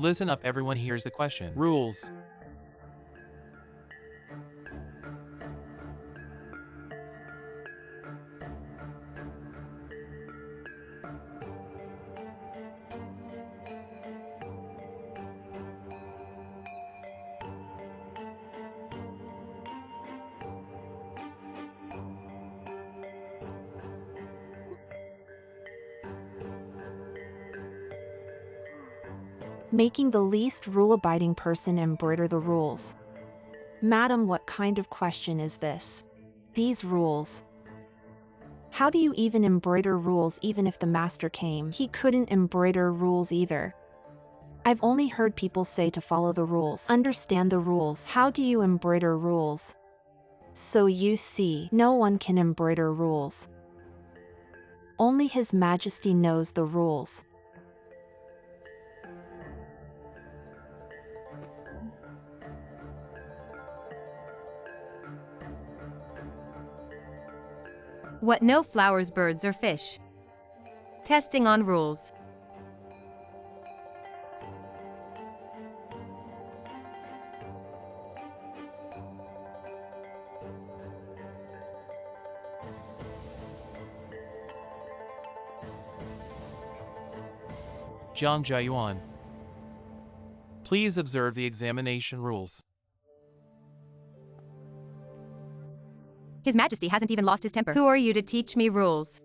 Listen up everyone, here's the question. Rules. Making the least rule-abiding person embroider the rules. Madam, what kind of question is this? These rules. How do you even embroider rules? Even if the master came, he couldn't embroider rules either. I've only heard people say to follow the rules. Understand the rules. How do you embroider rules? So you see, no one can embroider rules. Only His Majesty knows the rules. What? No flowers, birds, or fish. Testing on rules. Jiang. Please observe the examination rules. His Majesty hasn't even lost his temper. Who are you to teach me rules?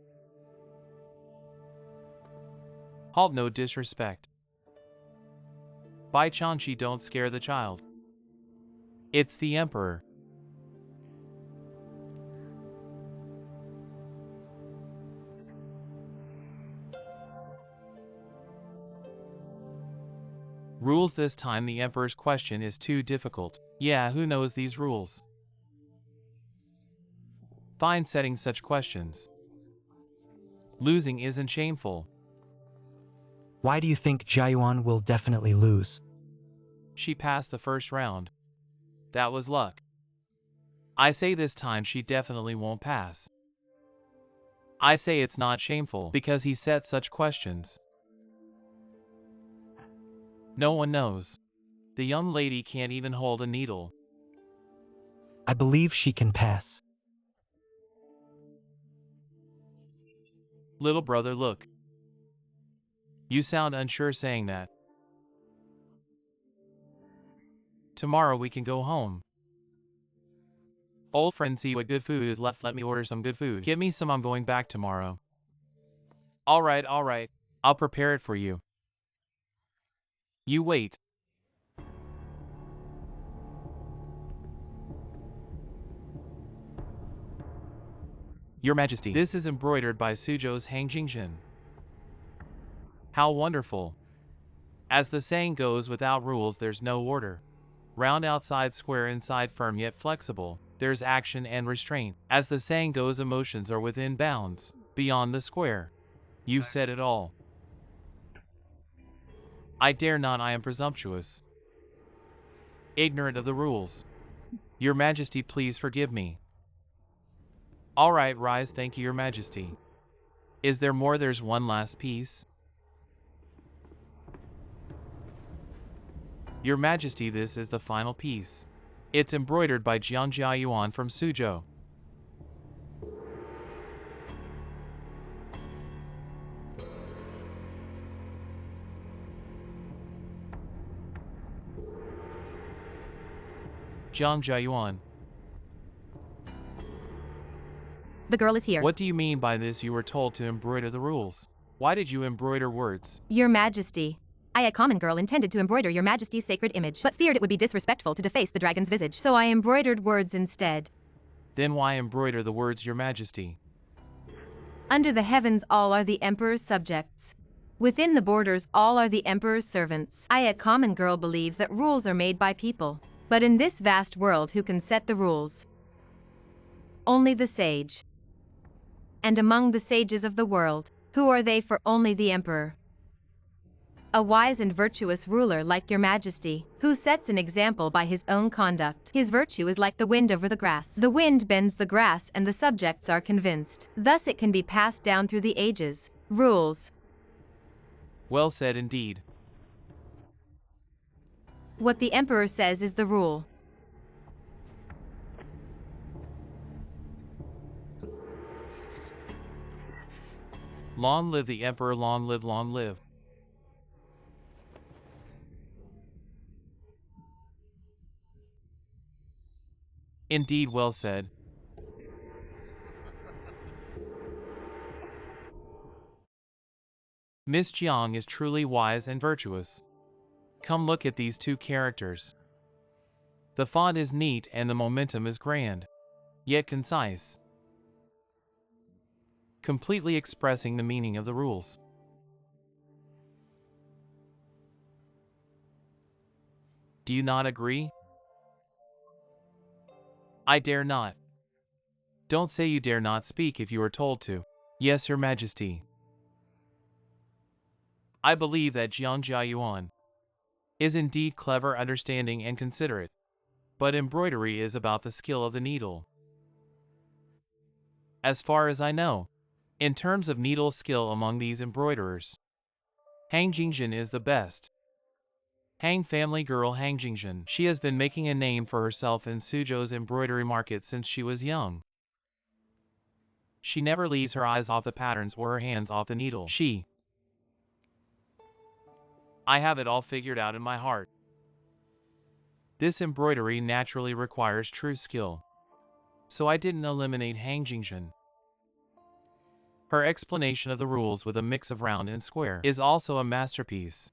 Halt, no disrespect. By Chanchi, don't scare the child. It's the Emperor. Rules. This time the Emperor's question is too difficult. Yeah, who knows these rules? Fine, setting such questions. Losing isn't shameful. Why do you think Jiang will definitely lose? She passed the first round. That was luck. I say this time she definitely won't pass. I say it's not shameful because he set such questions. No one knows. The young lady can't even hold a needle. I believe she can pass. Little brother, look. You sound unsure saying that. Tomorrow we can go home. Old friend, see what good food is left. Let me order some good food. Give me some, I'm going back tomorrow. Alright. I'll prepare it for you. You wait. Your Majesty, this is embroidered by Suzhou's Hang Jingjin. How wonderful. As the saying goes, without rules there's no order. Round outside, square inside, firm yet flexible, there's action and restraint. As the saying goes, emotions are within bounds, beyond the square. You've said it all. I dare not, I am presumptuous. Ignorant of the rules. Your Majesty, please forgive me. Alright, rise, thank you, Your Majesty. Is there more? There's one last piece. Your Majesty, this is the final piece. It's embroidered by Jiang from Suzhou. Jiang. The girl is here. What do you mean by this? You were told to embroider the rules. Why did you embroider words? Your Majesty. I, a common girl, intended to embroider Your Majesty's sacred image, but feared it would be disrespectful to deface the dragon's visage, so I embroidered words instead. Then why embroider the words, Your Majesty? Under the heavens all are the Emperor's subjects. Within the borders all are the Emperor's servants. I, a common girl, believe that rules are made by people. But in this vast world, who can set the rules? Only the sage. And among the sages of the world, who are they? For only the Emperor. A wise and virtuous ruler like Your Majesty, who sets an example by his own conduct. His virtue is like the wind over the grass. The wind bends the grass and the subjects are convinced. Thus it can be passed down through the ages. Rules. Well said indeed. What the emperor says is the rule. Long live the emperor, long live, long live. Indeed, well said. Miss Jiang is truly wise and virtuous. Come look at these two characters. The font is neat and the momentum is grand, yet concise, completely expressing the meaning of the rules. Do you not agree? I dare not. Don't say you dare not speak if you are told to. Yes, Your Majesty. I believe that Jiang Jiayuan is indeed clever, understanding, and considerate. But embroidery is about the skill of the needle. As far as I know, in terms of needle skill among these embroiderers, Hang Jingzhen is the best. Hang family girl Hang Jingzhen. She has been making a name for herself in Suzhou's embroidery market since she was young. She never leaves her eyes off the patterns or her hands off the needle. I have it all figured out in my heart. This embroidery naturally requires true skill. So I didn't eliminate Hang Jingzhen. Her explanation of the rules with a mix of round and square is also a masterpiece.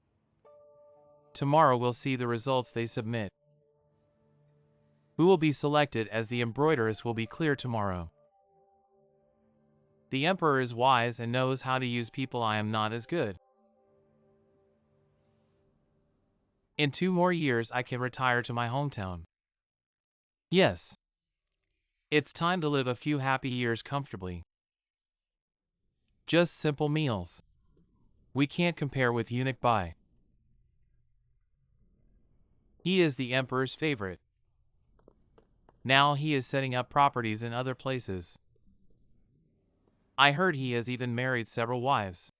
Tomorrow we'll see the results they submit. Who will be selected as the embroideress will be clear tomorrow. The emperor is wise and knows how to use people. I am not as good. In 2 more years I can retire to my hometown. Yes. It's time to live a few happy years comfortably. Just simple meals. We can't compare with Unic Bai. He is the emperor's favorite. Now he is setting up properties in other places. I heard he has even married several wives.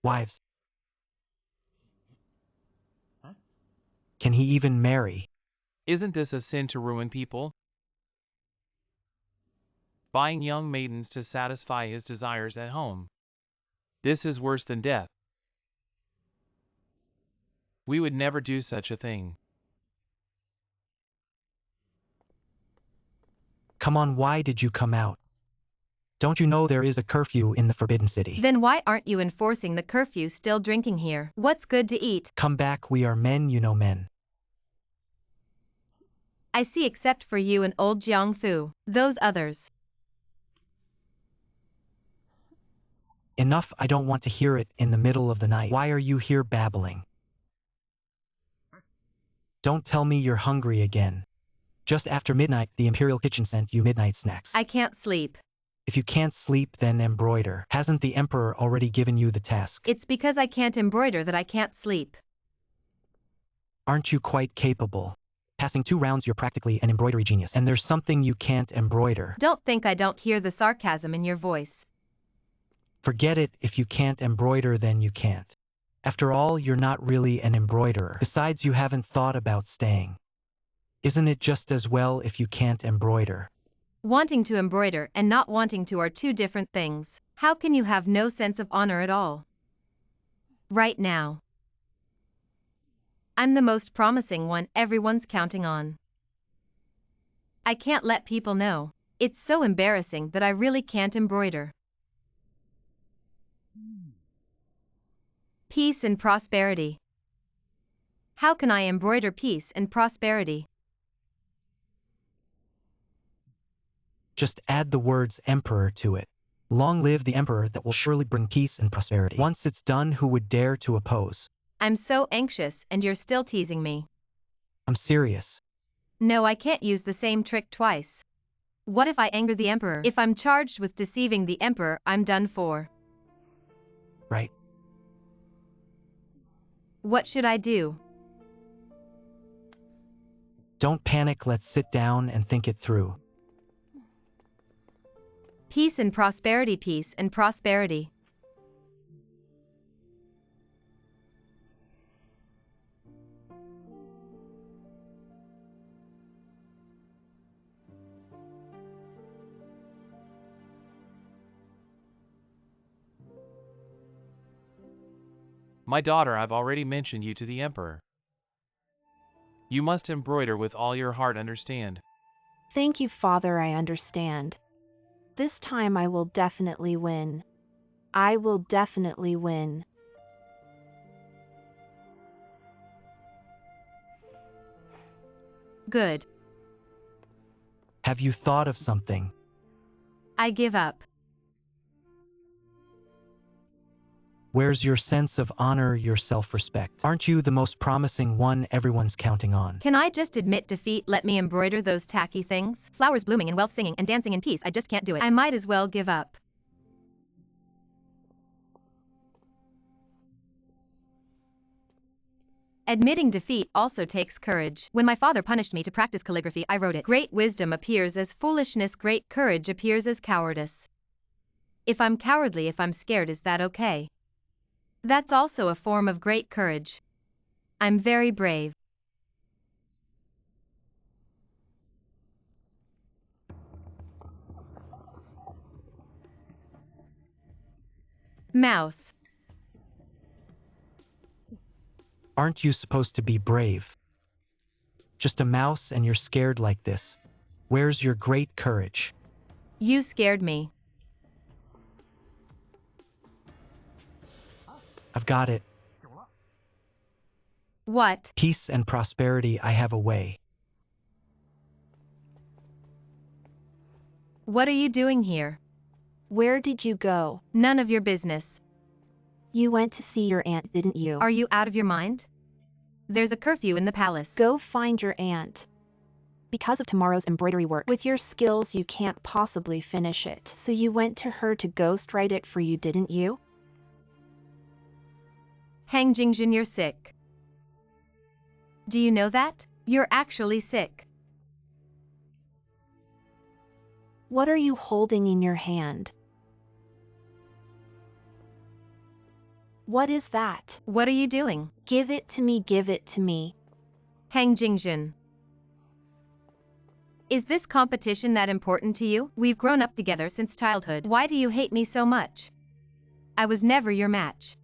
Wives. Can he even marry? Isn't this a sin to ruin people? Buying young maidens to satisfy his desires at home. This is worse than death. We would never do such a thing. Come on, why did you come out? Don't you know there is a curfew in the Forbidden City? Then why aren't you enforcing the curfew still drinking here? What's good to eat? Come back, we are men, you know, men. I see, except for you and old Jiang Fu. Those others. Enough, I don't want to hear it in the middle of the night. Why are you here babbling? Don't tell me you're hungry again. Just after midnight, the Imperial kitchen sent you midnight snacks. I can't sleep. If you can't sleep, then embroider. Hasn't the Emperor already given you the task? It's because I can't embroider that I can't sleep. Aren't you quite capable? Passing 2 rounds, you're practically an embroidery genius. And there's something you can't embroider. Don't think I don't hear the sarcasm in your voice. Forget it, if you can't embroider, then you can't. After all, you're not really an embroiderer. Besides, you haven't thought about staying. Isn't it just as well if you can't embroider? Wanting to embroider and not wanting to are 2 different things. How can you have no sense of honor at all? Right now, I'm the most promising one everyone's counting on. I can't let people know. It's so embarrassing that I really can't embroider. Peace and prosperity. How can I embroider peace and prosperity? Just add the words emperor to it. Long live the emperor, that will surely bring peace and prosperity. Once it's done, who would dare to oppose? I'm so anxious and you're still teasing me. I'm serious. No, I can't use the same trick twice. What if I anger the emperor? If I'm charged with deceiving the emperor, I'm done for. Right. What should I do? Don't panic, let's sit down and think it through. Peace and prosperity, peace and prosperity. My daughter, I've already mentioned you to the emperor. You must embroider with all your heart, understand? Thank you, Father, I understand. This time I will definitely win. I will definitely win. Good. Have you thought of something? I give up. Where's your sense of honor, your self-respect? Aren't you the most promising one everyone's counting on? Can I just admit defeat? Let me embroider those tacky things. Flowers blooming and wealth singing and dancing in peace. I just can't do it. I might as well give up. Admitting defeat also takes courage. When my father punished me to practice calligraphy, I wrote it. Great wisdom appears as foolishness, great courage appears as cowardice. If I'm cowardly, if I'm scared, is that okay? That's also a form of great courage. I'm very brave. Mouse. Aren't you supposed to be brave? Just a mouse and you're scared like this. Where's your great courage? You scared me. I've got it. What? Peace and prosperity, I have a way. What are you doing here? Where did you go? None of your business. You went to see your aunt, didn't you? Are you out of your mind? There's a curfew in the palace. Go find your aunt. Because of tomorrow's embroidery work, with your skills you can't possibly finish it. So you went to her to ghostwrite it for you, didn't you? Hang Jingjin, you're sick. Do you know that? You're actually sick. What are you holding in your hand? What is that? What are you doing? Give it to me, give it to me. Hang Jingjin. Is this competition that important to you? We've grown up together since childhood. Why do you hate me so much? I was never your match.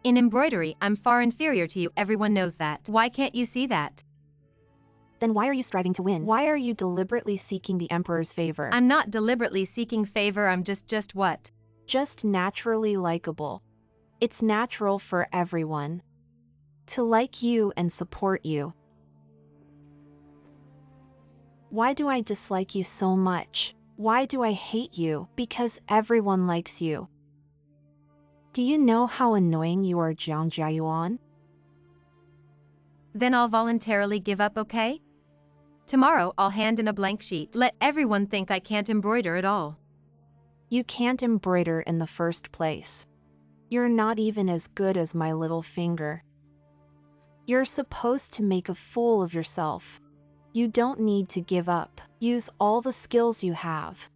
In embroidery, I'm far inferior to you. Everyone knows that. Why can't you see that? Then why are you striving to win? Why are you deliberately seeking the emperor's favor? I'm not deliberately seeking favor, I'm just what? Just naturally likable. It's natural for everyone to like you and support you. Why do I dislike you so much? Why do I hate you? Because everyone likes you. Do you know how annoying you are, Jiang Jiayuan? Then I'll voluntarily give up, okay? Tomorrow I'll hand in a blank sheet. Let everyone think I can't embroider at all. You can't embroider in the first place. You're not even as good as my little finger. You're supposed to make a fool of yourself. You don't need to give up. Use all the skills you have.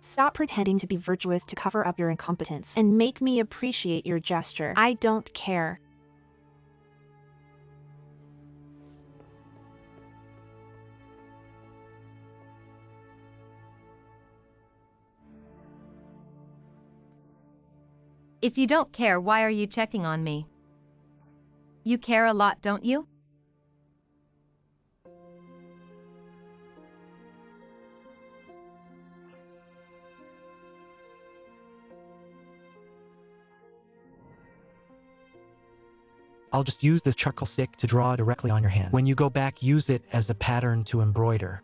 Stop pretending to be virtuous to cover up your incompetence and make me appreciate your gesture. I don't care. If you don't care, why are you checking on me? You care a lot, don't you? I'll just use this charcoal stick to draw directly on your hand. When you go back, use it as a pattern to embroider.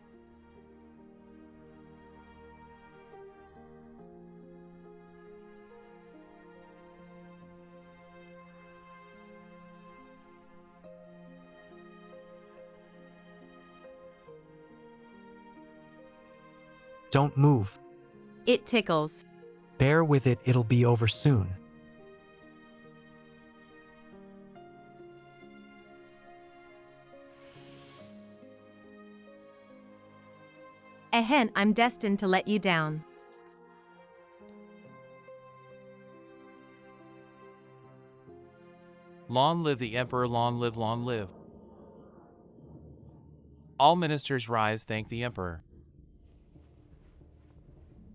Don't move. It tickles. Bear with it, it'll be over soon. Ehen, I'm destined to let you down. Long live the emperor, long live, long live. All ministers rise, thank the emperor.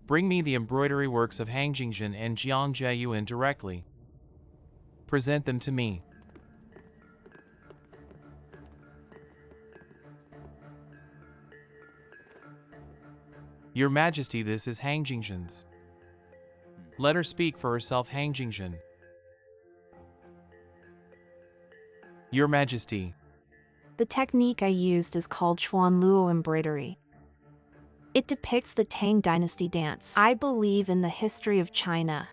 Bring me the embroidery works of Hang Jingjin and Jiang Jiayuan directly. Present them to me. Your Majesty, this is Hang Jingzhen's. Let her speak for herself, Hang Jingzhen. Your Majesty. The technique I used is called Chuanluo embroidery. It depicts the Tang Dynasty dance. I believe in the history of China.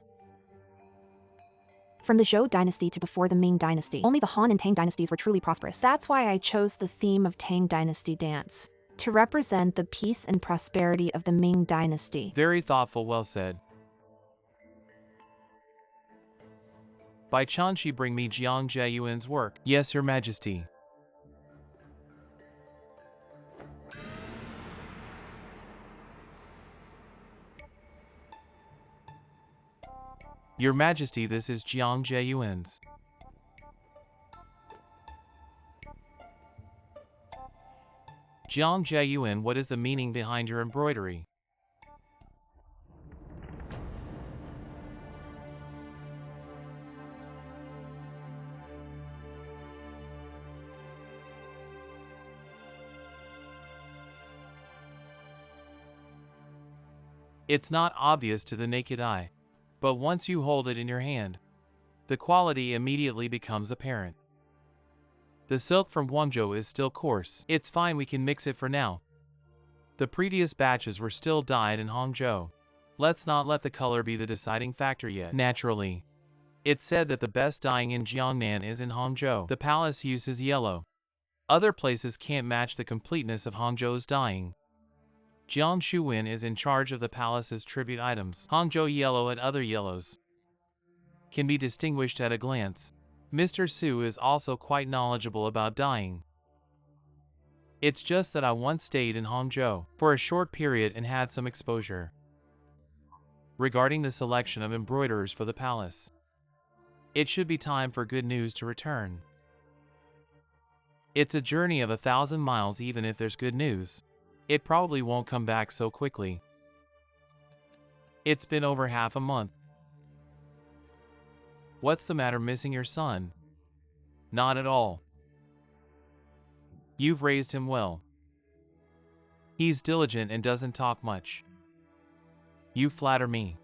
From the Zhou dynasty to before the Ming dynasty, only the Han and Tang dynasties were truly prosperous. That's why I chose the theme of Tang Dynasty dance, to represent the peace and prosperity of the Ming dynasty. Very thoughtful, well said. By Chanxi, bring me Jiang Jiayuan's work. Yes, Your Majesty. Your Majesty, this is Jiang Jiayuan's. Jiang Jiayuan, what is the meaning behind your embroidery? It's not obvious to the naked eye, but once you hold it in your hand, the quality immediately becomes apparent. The silk from Guangzhou is still coarse. It's fine, we can mix it for now. The previous batches were still dyed in Hangzhou. Let's not let the color be the deciding factor yet. Naturally, it's said that the best dyeing in Jiangnan is in Hangzhou. The palace uses yellow. Other places can't match the completeness of Hangzhou's dyeing. Jiang Shuwen is in charge of the palace's tribute items. Hangzhou yellow and other yellows can be distinguished at a glance. Mr. Su is also quite knowledgeable about dyeing. It's just that I once stayed in Hangzhou for a short period and had some exposure. Regarding the selection of embroiderers for the palace, it should be time for good news to return. It's a journey of 1,000 miles. Even if there's good news, it probably won't come back so quickly. It's been over half a month. What's the matter, missing your son? Not at all. You've raised him well. He's diligent and doesn't talk much. You flatter me.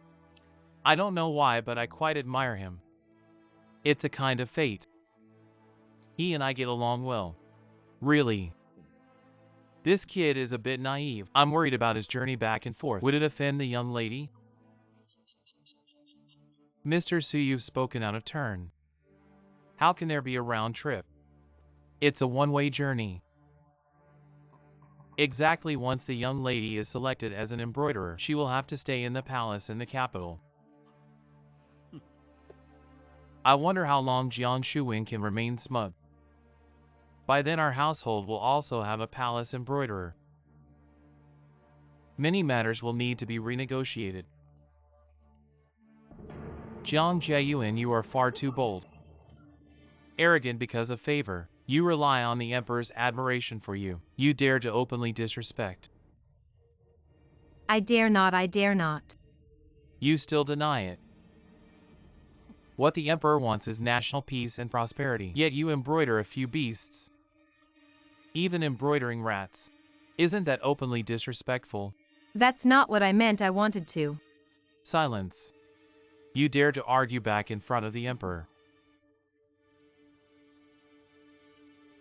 I don't know why, but I quite admire him. It's a kind of fate. He and I get along well. Really. This kid is a bit naive. I'm worried about his journey back and forth. Would it offend the young lady? Mr. Su, you've spoken out of turn. How can there be a round trip? It's a one-way journey. Exactly. Once the young lady is selected as an embroiderer, she will have to stay in the palace in the capital. I wonder how long Jiang Shuwen can remain smug. By then our household will also have a palace embroiderer. Many matters will need to be renegotiated. Jiang Jiayuan, you are far too bold. Arrogant because of favor. You rely on the emperor's admiration for you. You dare to openly disrespect. I dare not, I dare not. You still deny it. What the emperor wants is national peace and prosperity. Yet you embroider a few beasts. Even embroidering rats. Isn't that openly disrespectful? That's not what I meant. I wanted to. Silence. You dare to argue back in front of the emperor.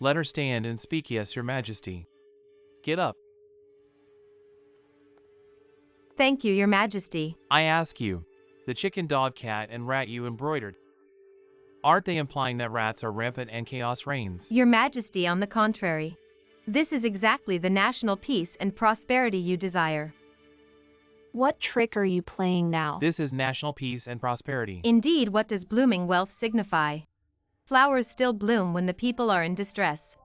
Let her stand and speak. Yes, Your Majesty. Get up. Thank you, Your Majesty. I ask you, the chicken, dog, cat, and rat you embroidered, aren't they implying that rats are rampant and chaos reigns? Your Majesty, on the contrary. This is exactly the national peace and prosperity you desire. What trick are you playing now? This is national peace and prosperity. Indeed, what does blooming wealth signify? Flowers still bloom when the people are in distress.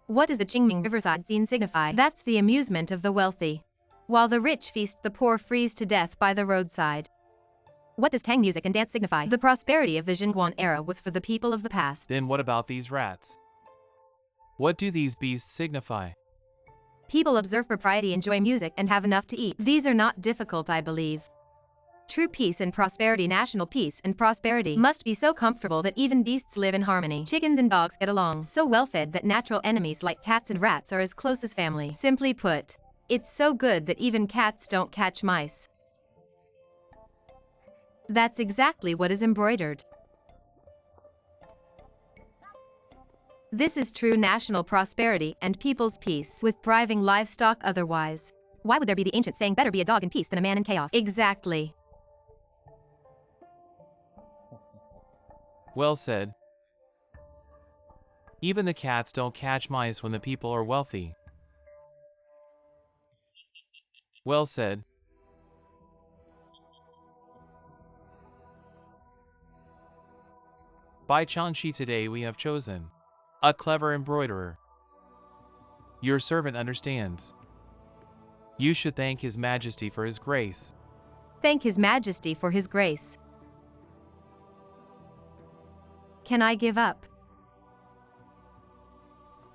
What does the Qingming riverside scene signify? That's the amusement of the wealthy. While the rich feast, the poor freeze to death by the roadside. What does Tang music and dance signify? The prosperity of the Jingguan era was for the people of the past. Then what about these rats? What do these beasts signify? People observe propriety, enjoy music, and have enough to eat. These are not difficult, I believe. True peace and prosperity. National peace and prosperity must be so comfortable that even beasts live in harmony. Chickens and dogs get along so well fed that natural enemies like cats and rats are as close as family. Simply put, it's so good that even cats don't catch mice. That's exactly what is embroidered. This is true national prosperity and people's peace, with thriving livestock otherwise. Why would there be the ancient saying better be a dog in peace than a man in chaos? Exactly. Well said. Even the cats don't catch mice when the people are wealthy. Well said. By Chanshi today we have chosen a clever embroiderer. Your servant understands. You should thank His Majesty for His grace. Thank His Majesty for His grace. Can I give up?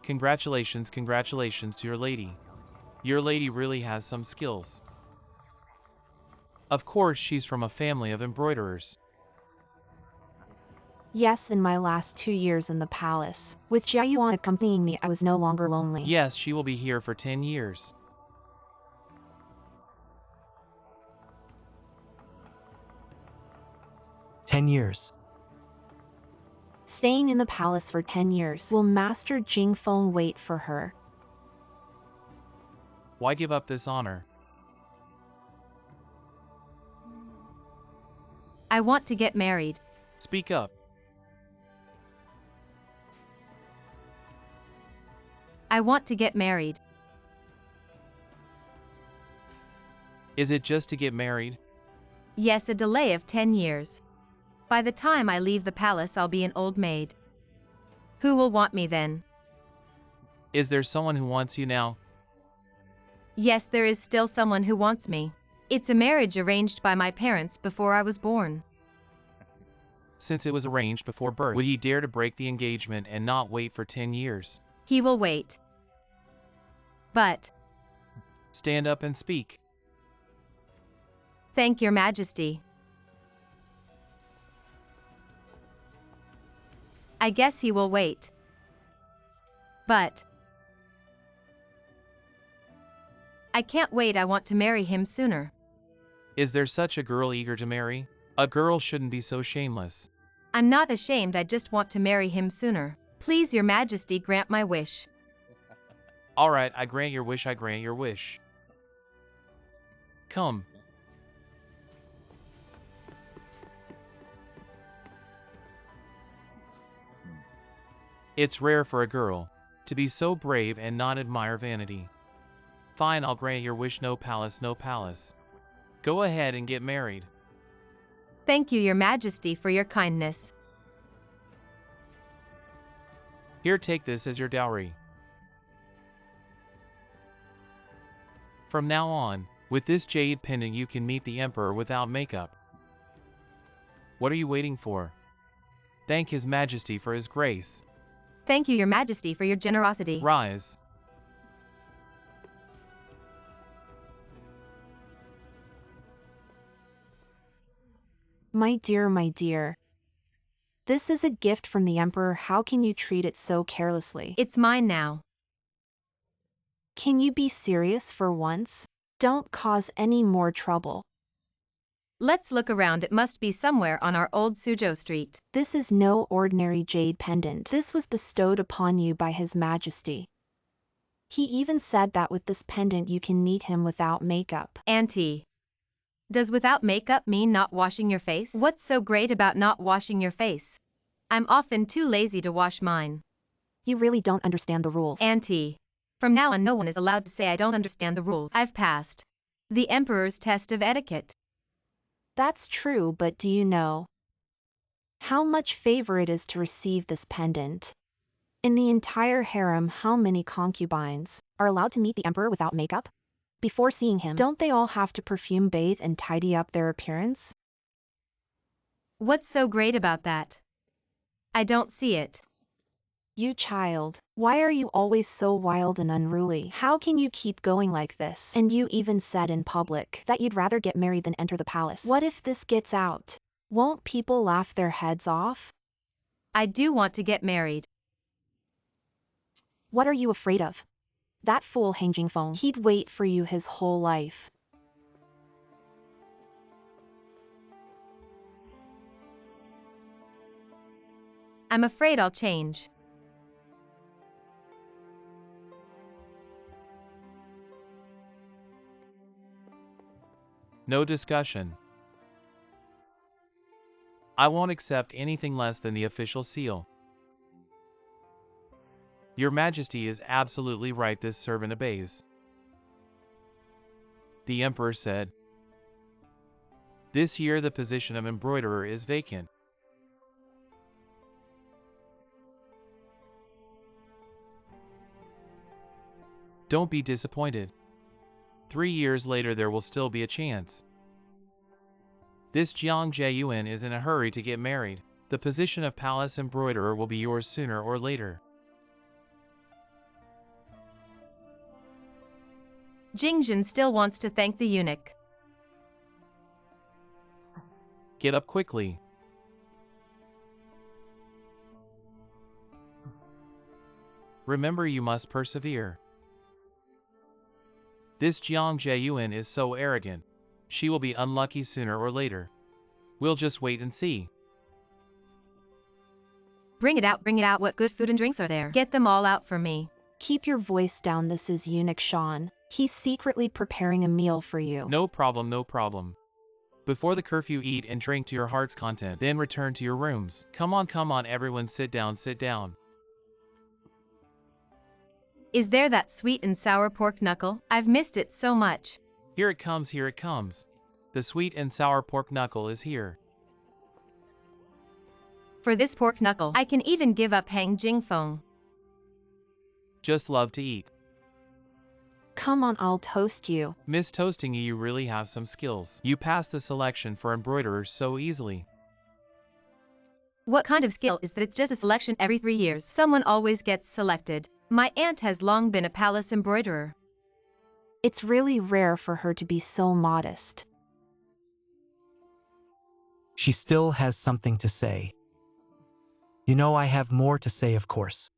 Congratulations, congratulations to your lady. Your lady really has some skills. Of course, she's from a family of embroiderers. Yes, in my last 2 years in the palace, with Jiang accompanying me, I was no longer lonely. Yes, she will be here for 10 years. $10. Staying in the palace for 10 years. Will Master Jing phone wait for her? Why give up this honor? I want to get married. Speak up. I want to get married. Is it just to get married? Yes, a delay of 10 years. By the time I leave the palace, I'll be an old maid. Who will want me then? Is there someone who wants you now? Yes, there is still someone who wants me. It's a marriage arranged by my parents before I was born. Since it was arranged before birth, would he dare to break the engagement and not wait for 10 years? He will wait. But, Stand up and speak. thank your Majesty. I guess he will wait. But, I can't wait. I want to marry him sooner. Is there such a girl eager to marry? A girl shouldn't be so shameless. I'm not ashamed, I just want to marry him sooner. Please, your Majesty, grant my wish. Alright, I grant your wish, I grant your wish. Come. It's rare for a girl to be so brave and not admire vanity. Fine, I'll grant your wish, no palace, no palace. Go ahead and get married. Thank you, your Majesty, for your kindness. Here, take this as your dowry. From now on, with this jade pendant you can meet the Emperor without makeup. What are you waiting for? Thank His Majesty for His grace. Thank you, your Majesty, for your generosity. Rise. My dear, this is a gift from the Emperor. How can you treat it so carelessly? It's mine now. Can you be serious for once? Don't cause any more trouble. Let's look around. It must be somewhere on our old Suzhou Street. This is no ordinary jade pendant. This was bestowed upon you by His Majesty. He even said that with this pendant you can meet him without makeup. Auntie, does without makeup mean not washing your face? What's so great about not washing your face? I'm often too lazy to wash mine. You really don't understand the rules. Auntie, from now on no one is allowed to say I don't understand the rules. I've passed the Emperor's test of etiquette. That's true, but do you know how much favor it is to receive this pendant? In the entire harem, how many concubines are allowed to meet the Emperor without makeup? Before seeing him, don't they all have to perfume, bathe, and tidy up their appearance? What's so great about that? I don't see it. You child, why are you always so wild and unruly? How can you keep going like this? And you even said in public that you'd rather get married than enter the palace. What if this gets out? Won't people laugh their heads off? I do want to get married. What are you afraid of? That fool Hang Phone, he'd wait for you his whole life. I'm afraid I'll change. No discussion. I won't accept anything less than the official seal. Your Majesty is absolutely right, this servant obeys. The Emperor said. This year the position of embroiderer is vacant. Don't be disappointed. 3 years later there will still be a chance. This Jiang Jian is in a hurry to get married. The position of palace embroiderer will be yours sooner or later. Jing still wants to thank the eunuch. Get up quickly. Remember, you must persevere. This Jiang Jian is so arrogant. She will be unlucky sooner or later. We'll just wait and see. Bring it out, what good food and drinks are there? Get them all out for me. Keep your voice down, this is Unic Sean. He's secretly preparing a meal for you. No problem, no problem. Before the curfew, eat and drink to your heart's content, then return to your rooms. Come on, everyone, sit down, sit down. Is there that sweet and sour pork knuckle? I've missed it so much. Here it comes, here it comes. The sweet and sour pork knuckle is here. For this pork knuckle, I can even give up Hang Phone. Just love to eat. Come on, I'll toast you. Miss Toasting, you really have some skills. You passed the selection for embroiderers so easily. What kind of skill is that? It's just a selection every 3 years. Someone always gets selected. My aunt has long been a palace embroiderer. It's really rare for her to be so modest. She still has something to say. You know, I have more to say, of course.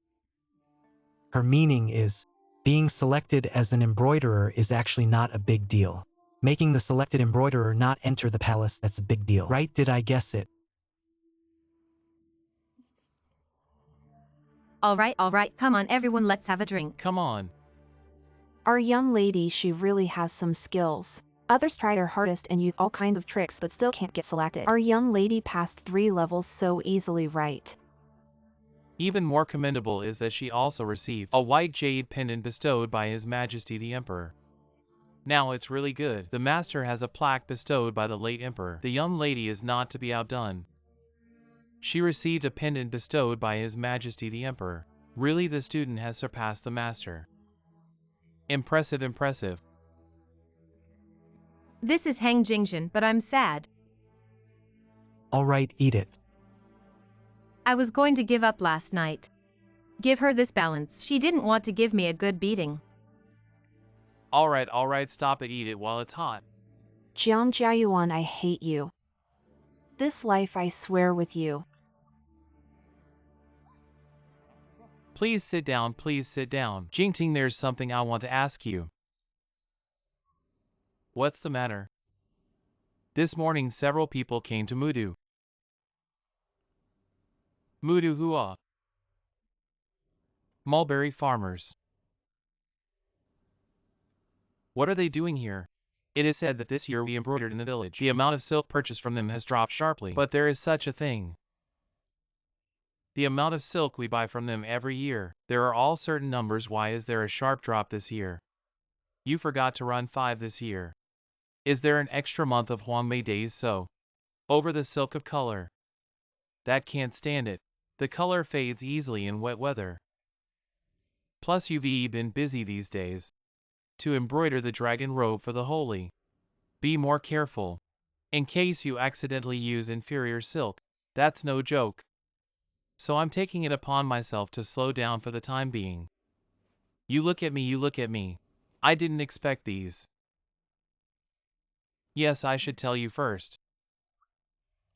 Her meaning is, being selected as an embroiderer is actually not a big deal. Making the selected embroiderer not enter the palace, that's a big deal. Right? Did I guess it? All right, come on everyone, let's have a drink. Come on. Our young lady, she really has some skills. Others try their hardest and use all kinds of tricks but still can't get selected. Our young lady passed 3 levels so easily, right? Even more commendable is that she also received a white jade pendant bestowed by His Majesty the Emperor. Now it's really good. The master has a plaque bestowed by the late Emperor. The young lady is not to be outdone. She received a pendant bestowed by His Majesty the Emperor. Really, the student has surpassed the master. Impressive, impressive. This is Hang Jing, but I'm sad. All right, eat it. I was going to give up last night. Give her this balance. She didn't want to give me a good beating. All right, stop it, eat it while it's hot. Jiang Jiayuan, I hate you. This life, I swear with you. Please sit down, please sit down. Jingting, there's something I want to ask you. What's the matter? This morning several people came to Mudu. Mudu Hua. Mulberry farmers. What are they doing here? It is said that this year we embroidered in the village. The amount of silk purchased from them has dropped sharply, but there is such a thing. The amount of silk we buy from them every year, there are all certain numbers. Why is there a sharp drop this year? You forgot to run 5 this year. Is there an extra month of Huangmei days so? Over the silk of color. That can't stand it. The color fades easily in wet weather. Plus you've been busy these days. To embroider the dragon robe for the holy. Be more careful. In case you accidentally use inferior silk. That's no joke. so I'm taking it upon myself to slow down for the time being. You look at me, you look at me. I didn't expect these. Yes, I should tell you first.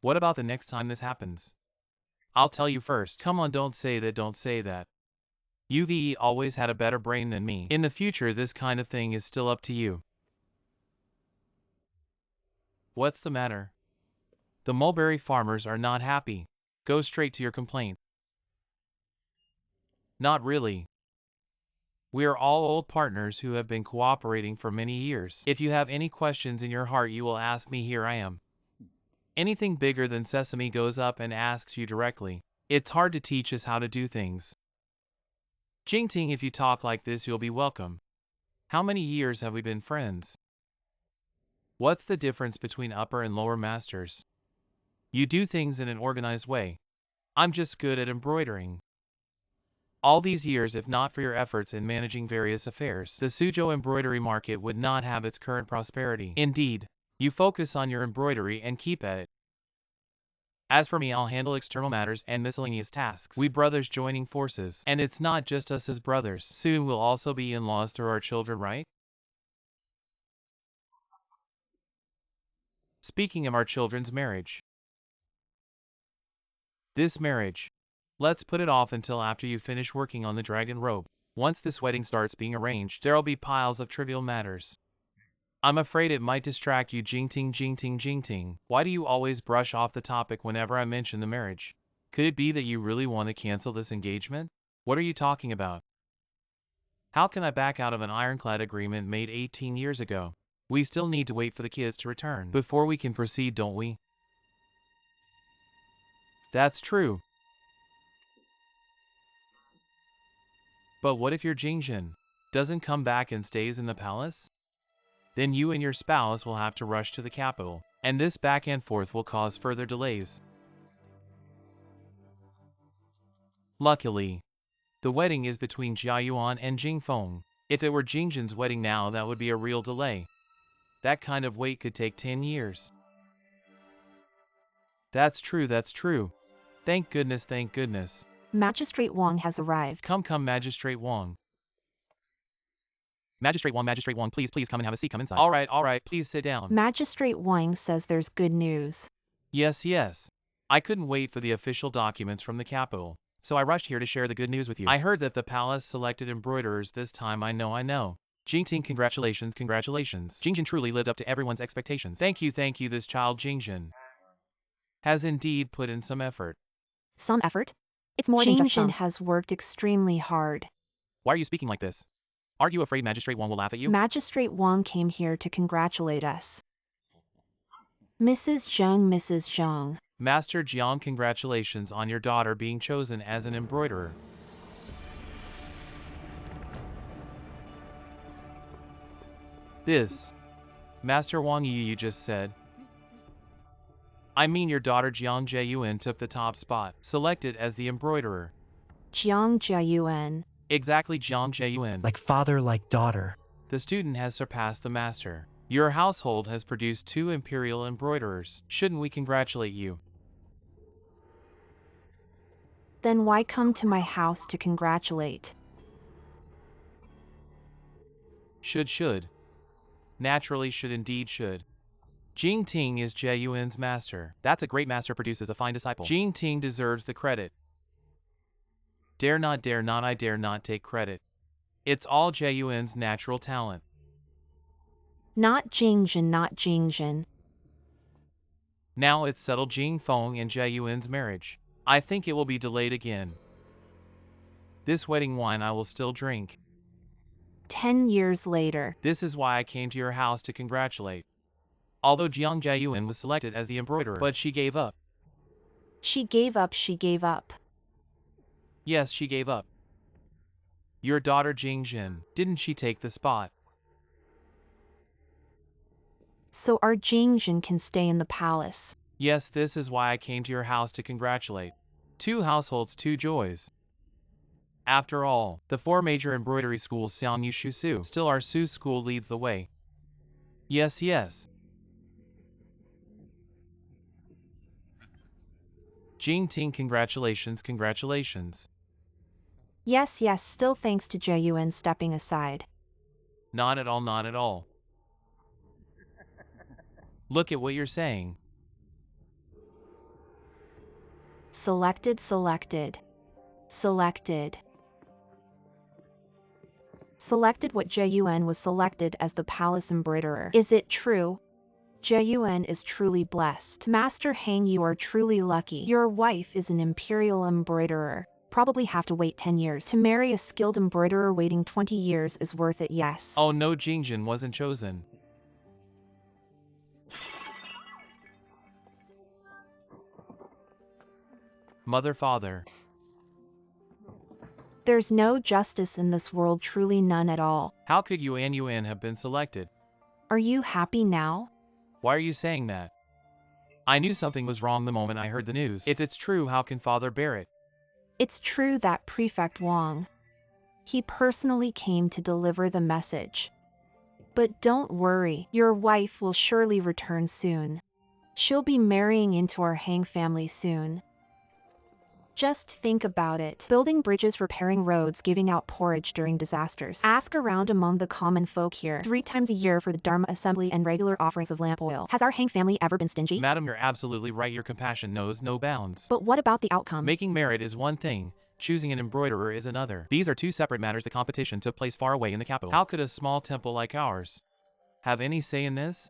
What about the next time this happens? I'll tell you first. Come on, don't say that, don't say that. You've always had a better brain than me. In the future, this kind of thing is still up to you. What's the matter? The mulberry farmers are not happy. Go straight to your complaint. Not really. We are all old partners who have been cooperating for many years. If you have any questions in your heart, you will ask me. Here I am. Anything bigger than Sesame goes up and asks you directly. It's hard to teach us how to do things. Jing, if you talk like this, you'll be welcome. How many years have we been friends? What's the difference between upper and lower masters? You do things in an organized way. I'm just good at embroidering. All these years, if not for your efforts in managing various affairs, the Suzhou embroidery market would not have its current prosperity. Indeed, you focus on your embroidery and keep at it. As for me, I'll handle external matters and miscellaneous tasks. We brothers joining forces. And it's not just us as brothers. Soon we'll also be in-laws through our children, right? Speaking of our children's marriage. This marriage. Let's put it off until after you finish working on the dragon robe. Once this wedding starts being arranged, there'll be piles of trivial matters. I'm afraid it might distract you. Jing. Why do you always brush off the topic whenever I mention the marriage? Could it be that you really want to cancel this engagement? What are you talking about? How can I back out of an ironclad agreement made 18 years ago? We still need to wait for the kids to return before we can proceed, don't we? That's true. But what if your Jingjin doesn't come back and stays in the palace? Then you and your spouse will have to rush to the capital, and this back and forth will cause further delays. Luckily, the wedding is between Jiayuan and Jingfeng. If it were Jingjin's wedding now, that would be a real delay. That kind of wait could take 10 years. That's true. Thank goodness. Magistrate Wang has arrived. Come, Magistrate Wang. Magistrate Wang, please come and have a seat, come inside. All right, please sit down. Magistrate Wang says there's good news. Yes. I couldn't wait for the official documents from the capital, so I rushed here to share the good news with you. I heard that the palace selected embroiderers this time. I know. Jing, congratulations. Jingjin truly lived up to everyone's expectations. Thank you. This child Jingjin has indeed put in some effort. Some effort? It's more than just some. Jingjin has worked extremely hard. Why are you speaking like this? Aren't you afraid Magistrate Wang will laugh at you? Magistrate Wang came here to congratulate us. Mrs. Jiang. Master Jiang, congratulations on your daughter being chosen as an embroiderer. This, Master Wang you just said. I mean your daughter Jiang Jiayuan took the top spot, selected as the embroiderer. Jiang Jiayuan. Exactly, Jiang Jiayuan. Like father, like daughter. The student has surpassed the master. Your household has produced 2 Imperial embroiderers. Shouldn't we congratulate you? Then why come to my house to congratulate? Should. Naturally should. Jing Ting is Jiayuan's master. That's a great master produces a fine disciple. Jing Ting deserves the credit. I dare not take credit. It's all Jiayuan's natural talent. Not Jingjin. Now it's settled, Jingfeng and Jiayuan's marriage. I think it will be delayed again. This wedding wine I will still drink. 10 years later. This is why I came to your house to congratulate. Although Jiang Jiayuan was selected as the embroiderer, but she gave up. She gave up. Yes, she gave up. Your daughter Jingjin, didn't she take the spot? So our Jingjin can stay in the palace. Yes, this is why I came to your house to congratulate. 2 households, 2 joys. After all, the 4 major embroidery schools Xiang Yu Shu Su. Still our Su school leads the way. Yes. Jing Ting, congratulations, congratulations. Yes, yes, still thanks to Jun stepping aside. Not at all, not at all. Look at what you're saying. Selected, selected. Selected. Selected what Jun was selected as the palace embroiderer. Is it true? Jun is truly blessed. Master Hang, you are truly lucky. Your wife is an Imperial embroiderer. Probably have to wait 10 years. To marry a skilled embroiderer, waiting 20 years is worth it, yes. Oh no, Jingjin wasn't chosen. Mother, father. There's no justice in this world, truly none at all. How could Yuan have been selected? Are you happy now? Why are you saying that? I knew something was wrong the moment I heard the news. If it's true, how can father bear it? It's true that Prefect Wang. He personally came to deliver the message. But don't worry, your wife will surely return soon. She'll be marrying into our Hang family soon. Just think about it. Building bridges, repairing roads, giving out porridge during disasters. Ask around among the common folk here 3 times a year for the Dharma assembly and regular offerings of lamp oil. Has our Hang family ever been stingy? Madam, you're absolutely right. Your compassion knows no bounds. But what about the outcome? Making merit is one thing. Choosing an embroiderer is another. These are two separate matters. The competition took place far away in the capital. How could a small temple like ours have any say in this?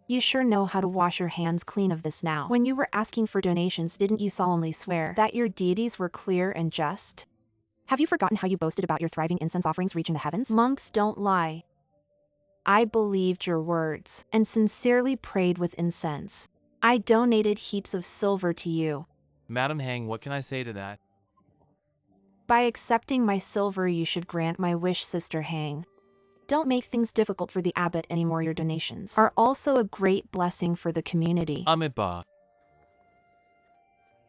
You sure know how to wash your hands clean of this now. When you were asking for donations, didn't you solemnly swear that your deities were clear and just? Have you forgotten how you boasted about your thriving incense offerings reaching the heavens? Monks don't lie. I believed your words and sincerely prayed with incense. I donated heaps of silver to you. Madam Hang, what can I say to that? By accepting my silver, you should grant my wish, Sister Hang. Don't make things difficult for the abbot anymore. Your donations are also a great blessing for the community. Amitabha.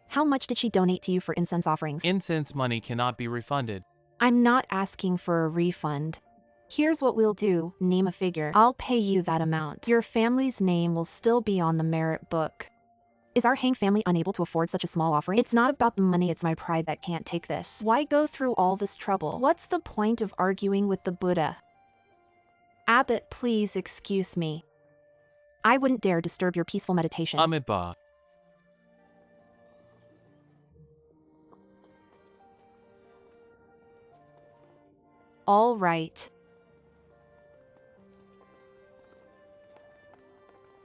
How much did she donate to you for incense offerings? Incense money cannot be refunded. I'm not asking for a refund. Here's what we'll do, name a figure. I'll pay you that amount. Your family's name will still be on the merit book. Is our Hang family unable to afford such a small offering? It's not about the money, it's my pride that can't take this. Why go through all this trouble? What's the point of arguing with the Buddha? Abbot, please excuse me. I wouldn't dare disturb your peaceful meditation. Amitabha. All right.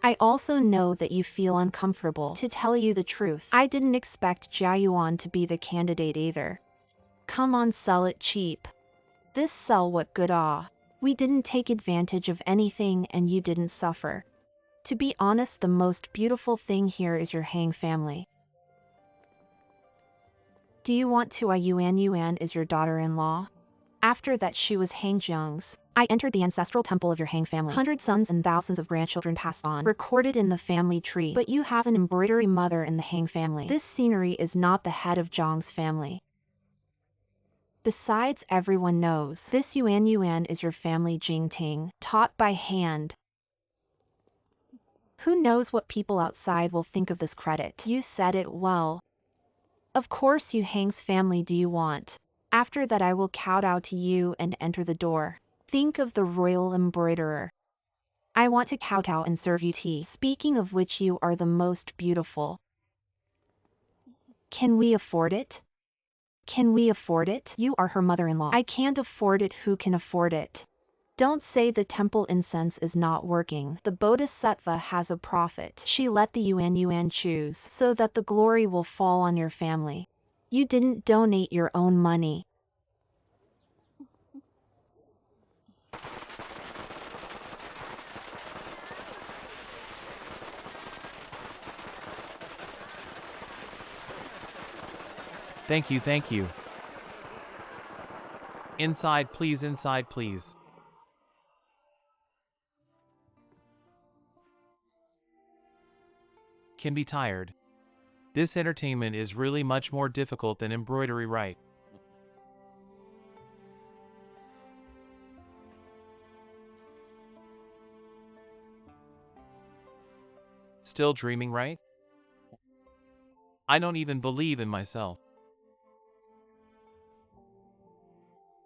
I also know that you feel uncomfortable. To tell you the truth, I didn't expect Jiayuan to be the candidate either. Come on, sell it cheap. This sell what good ah. We didn't take advantage of anything and you didn't suffer. To be honest, the most beautiful thing here is your Hang family. Do you want to? Yuan is your daughter-in-law. After that she was Hang Jiang's. I entered the ancestral temple of your Hang family. 100 sons and thousands of grandchildren passed on, recorded in the family tree. But you have an embroidery mother in the Hang family. This scenery is not the head of Jiang's family. Besides, everyone knows this Yuan is your family Jing Ting, taught by hand. Who knows what people outside will think of this credit? You said it well. Of course you Hang's family do you want. After that I will kowtow to you and enter the door. Think of the royal embroiderer. I want to kowtow and serve you tea. Speaking of which, you are the most beautiful. Can we afford it? Can we afford it? You are her mother-in-law. I can't afford it. Who can afford it? Don't say the temple incense is not working. The Bodhisattva has a prophet. She let the Yuan choose so that the glory will fall on your family. You didn't donate your own money. Thank you, thank you. Inside please, inside please. Can be tired. This entertainment is really much more difficult than embroidery, right? Still dreaming, right? I don't even believe in myself.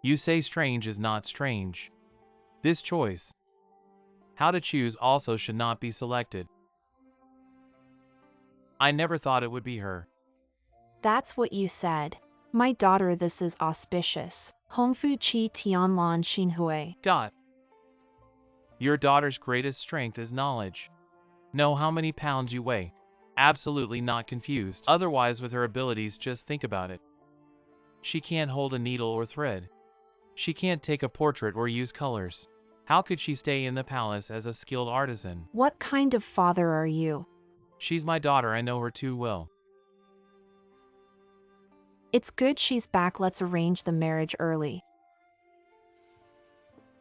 You say strange is not strange. This choice, how to choose, also should not be selected. I never thought it would be her. That's what you said. My daughter, this is auspicious. Hongfu Chi Tianlan Xinhui. Dot. Your daughter's greatest strength is knowledge. Know how many pounds you weigh. Absolutely not confused. Otherwise, with her abilities, just think about it. She can't hold a needle or thread. She can't take a portrait or use colors. How could she stay in the palace as a skilled artisan? What kind of father are you? She's my daughter, I know her too well. It's good she's back, let's arrange the marriage early.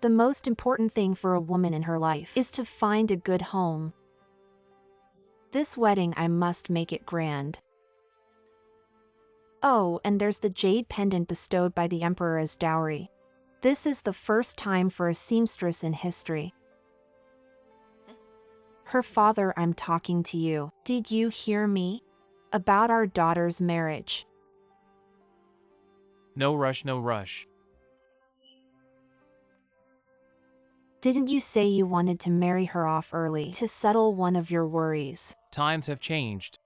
The most important thing for a woman in her life is to find a good home. This wedding, I must make it grand. Oh, and there's the jade pendant bestowed by the emperor as dowry. This is the first time for a seamstress in history. Her father, I'm talking to you. Did you hear me? About our daughter's marriage. No rush, no rush. Didn't you say you wanted to marry her off early to settle one of your worries? Times have changed.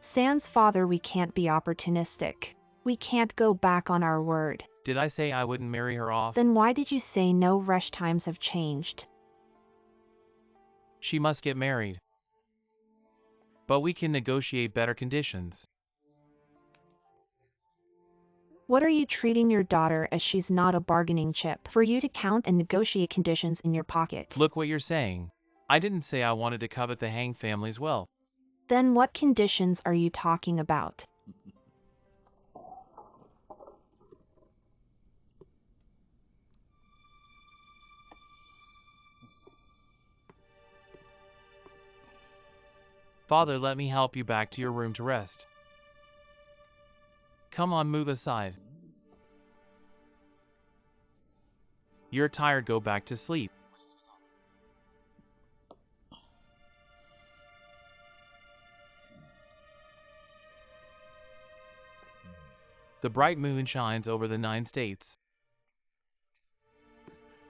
Sans father, we can't be opportunistic. We can't go back on our word. Did I say I wouldn't marry her off? Then why did you say no rush? Times have changed. She must get married. But we can negotiate better conditions. What are you treating your daughter as? She's not a bargaining chip for you to count and negotiate conditions in your pocket. Look what you're saying. I didn't say I wanted to covet the Hang family's wealth. Then what conditions are you talking about? Father, let me help you back to your room to rest. Come on, move aside. You're tired, go back to sleep. The bright moon shines over the 9 states.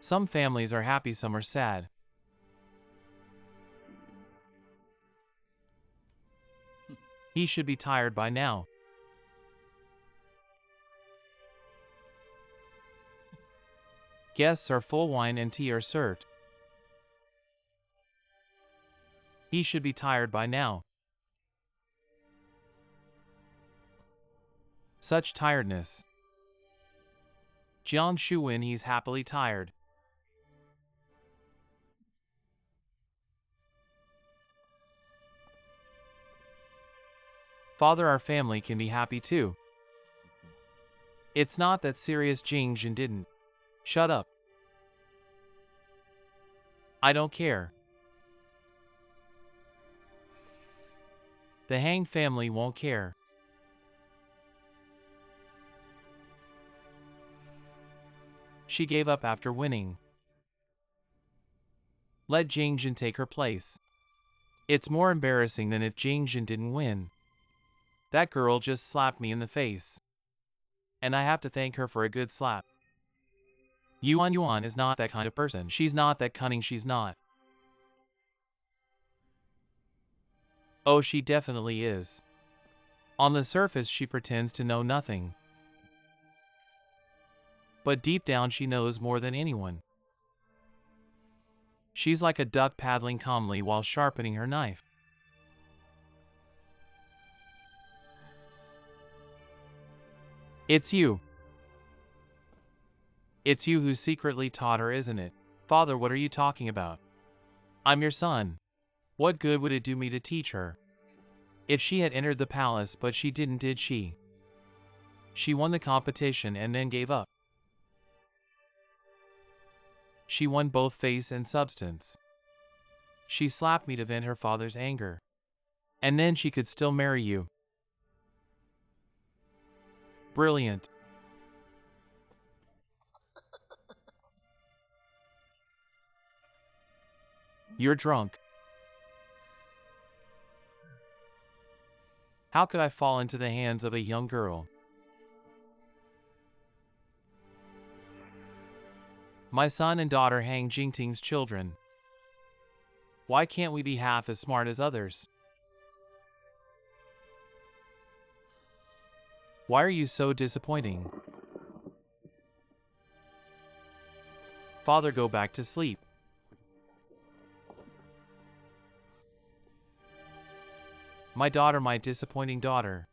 Some families are happy, some are sad. He should be tired by now. Guests are full, wine and tea are served. He should be tired by now. Such tiredness. Jiang Shuwen, he's happily tired. Father, our family can be happy too. It's not that serious. Jing didn't. Shut up. I don't care. The Hang family won't care. She gave up after winning. Let Jing take her place. It's more embarrassing than if Jing didn't win. That girl just slapped me in the face. And I have to thank her for a good slap. Yuan is not that kind of person. She's not that cunning, she's not. Oh, she definitely is. On the surface she pretends to know nothing. But deep down she knows more than anyone. She's like a duck paddling calmly while sharpening her knife. It's you. It's you who secretly taught her, isn't it? Father, what are you talking about? I'm your son. What good would it do me to teach her? If she had entered the palace, but she didn't, did she? She won the competition and then gave up. She won both face and substance. She slapped me to vent her father's anger. And then she could still marry you. Brilliant. You're drunk. How could I fall into the hands of a young girl? My son and daughter hang Jingting's children. Why can't we be half as smart as others? Why are you so disappointing? Father, go back to sleep. My daughter, my disappointing daughter.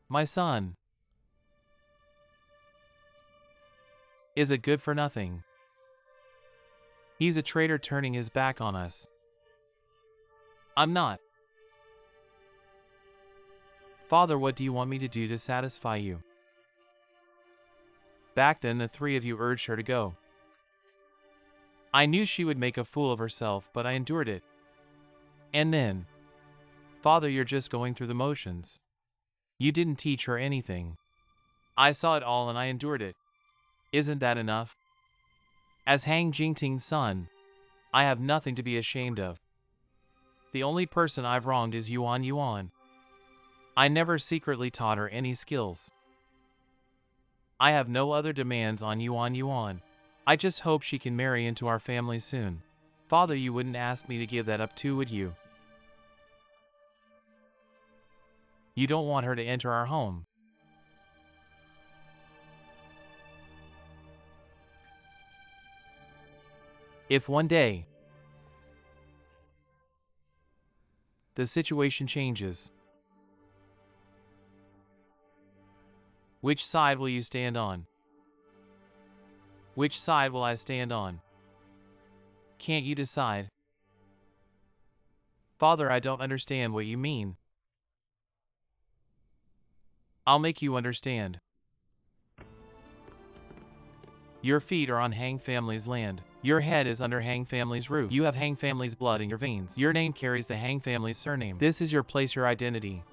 My son is a good for nothing. He's a traitor turning his back on us. I'm not. Father, what do you want me to do to satisfy you? Back then the three of you urged her to go. I knew she would make a fool of herself, but I endured it. And then, Father, you're just going through the motions. You didn't teach her anything. I saw it all and I endured it. Isn't that enough? As Hang Jingting's son, I have nothing to be ashamed of. The only person I've wronged is Yuan. I never secretly taught her any skills. I have no other demands on Yuan. I just hope she can marry into our family soon. Father, you wouldn't ask me to give that up too, would you? You don't want her to enter our home. If one day the situation changes, which side will you stand on? Which side will I stand on? Can't you decide? Father, I don't understand what you mean. I'll make you understand. Your feet are on Hang family's land. Your head is under Hang family's roof. You have Hang family's blood in your veins. Your name carries the Hang family's surname. This is your place, your identity.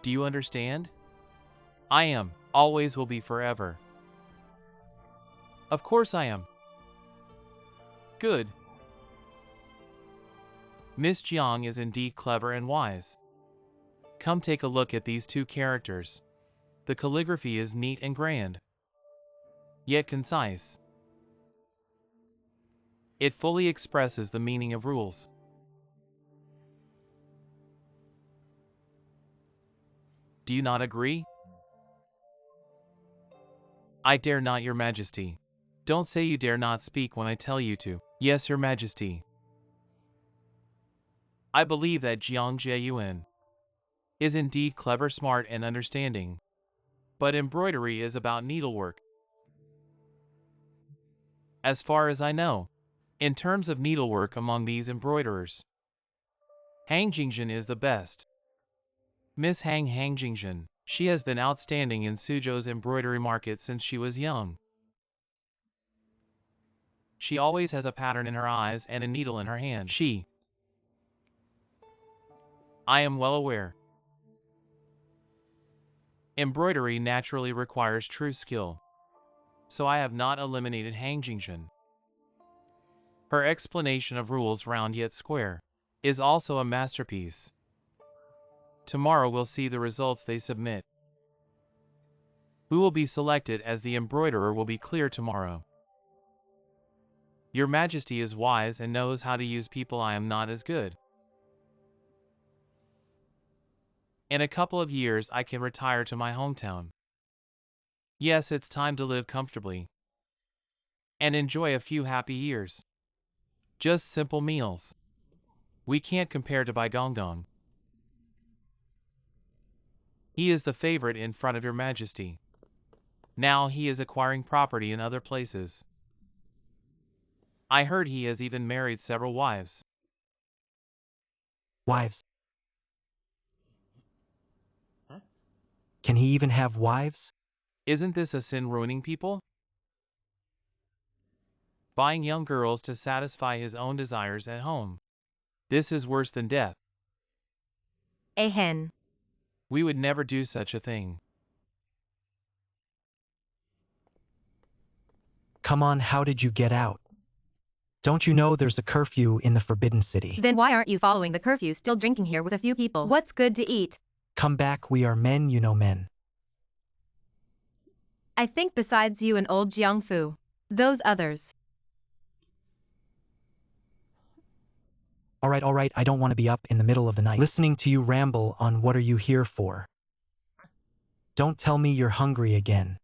Do you understand? I am, always will be forever. Of course I am. Good. Miss Jiang is indeed clever and wise. Come take a look at these two characters. The calligraphy is neat and grand, yet concise. It fully expresses the meaning of rules. Do you not agree? I dare not, Your Majesty. Don't say you dare not speak when I tell you to. Yes, Your Majesty. I believe that Jiang Jiayuan is indeed clever, smart, and understanding. But embroidery is about needlework. As far as I know, in terms of needlework among these embroiderers, Hang Jingzhen is the best. Miss Hang Jingzhen, she has been outstanding in Suzhou's embroidery market since she was young. She always has a pattern in her eyes and a needle in her hand. I am well aware. Embroidery naturally requires true skill, so I have not eliminated Hang Jingzhen. Her explanation of rules, round yet square, is also a masterpiece. Tomorrow we'll see the results they submit. Who will be selected as the embroiderer will be clear tomorrow. Your Majesty is wise and knows how to use people. I am not as good. In a couple of years I can retire to my hometown. Yes, it's time to live comfortably and enjoy a few happy years. Just simple meals. We can't compare to Bai Gongdong. He is the favorite in front of Your Majesty. Now he is acquiring property in other places. I heard he has even married several wives. Wives. Can he even have wives? Isn't this a sin, ruining people? Buying young girls to satisfy his own desires at home. This is worse than death. A hen. We would never do such a thing. Come on, how did you get out? Don't you know there's a curfew in the Forbidden City? Then why aren't you following the curfew, still drinking here with a few people? What's good to eat? Come back, we are men, you know men. I think besides you and old Jiang Fu. Those others. All right, I don't want to be up in the middle of the night listening to you ramble on what are you here for. Don't tell me you're hungry again.